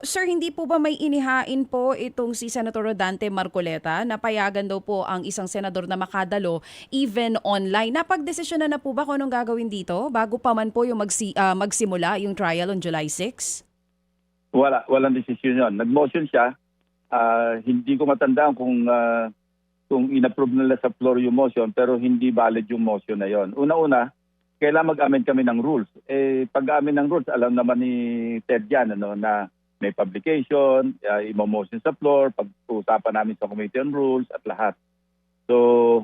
Sir, hindi po ba may inihain po itong si Senator Rodante Marcoleta na payagan daw po ang isang senador na makadalo even online? Napagdesisyon na po ba kung anong gagawin dito bago pa man po yung magsimula yung trial on July 6? Walang desisyon yun. Nag-motion siya. Hindi ko matandaan kung in-approve nila sa floor yung motion, pero hindi valid yung motion na yon. Una-una, kailangan mag-amend kami ng rules. Pag-amin ng rules, alam naman ni Ted yan, na may publication, imo-motion sa floor, pag-uusapan namin sa Committee on Rules at lahat. So,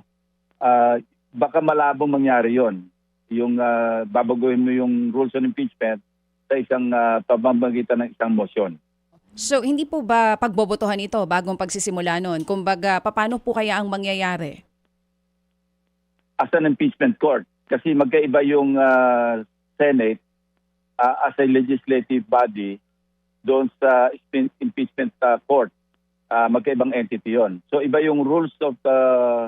baka malabong mangyari yon. Yung babaguhin mo yung rules on impeachment sa isang pamamagitan ng isang motion. So, hindi po ba pagbobotohan ito bagong pagsisimula nun? Kumbaga, paano po kaya ang mangyayari? As an impeachment court. Kasi magkaiba yung Senate as a legislative body doon sa impeachment court. Magkaibang entity yon. So iba yung rules of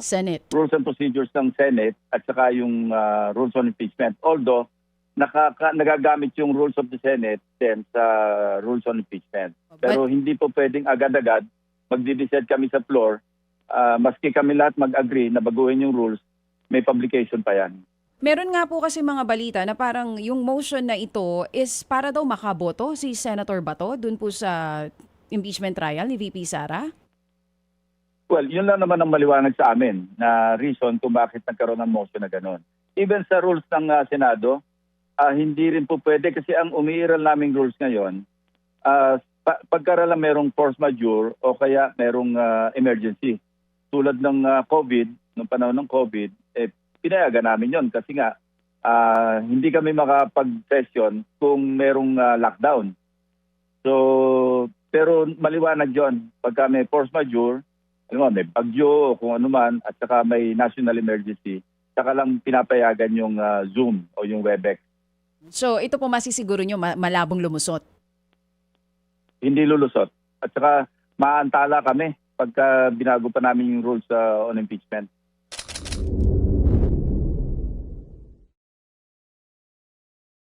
Senate. Rules and procedures ng Senate at saka yung rules on impeachment. Although nagagamit yung rules of the Senate then sa rules on impeachment. Pero hindi po pwedeng agad-agad magdi-decide kami sa floor. Maski kami lahat mag-agree na baguhin yung rules, may publication pa yan. Meron nga po kasi mga balita na parang yung motion na ito is para daw makaboto si Senator Bato dun po sa impeachment trial ni VP Sara? Well, yun lang naman ang maliwanag sa amin na reason kung bakit nagkaroon ng motion na gano'n. Even sa rules ng Senado, hindi rin po pwede kasi ang umiiral naming rules ngayon, pagkaralang merong force majeure o kaya merong emergency. Tulad ng COVID, noong panahon ng COVID, pinayagan namin yon kasi nga hindi kami makapag-session kung merong lockdown. So, pero maliwanag yon pagka may force majeure, may bagyo o kung ano man, at saka may national emergency, saka lang pinapayagan yung Zoom o yung Webex. So, ito po masisiguro nyo malabong lumusot? Hindi lulusot. At saka maantala kami pagka binago pa namin yung rules on impeachment.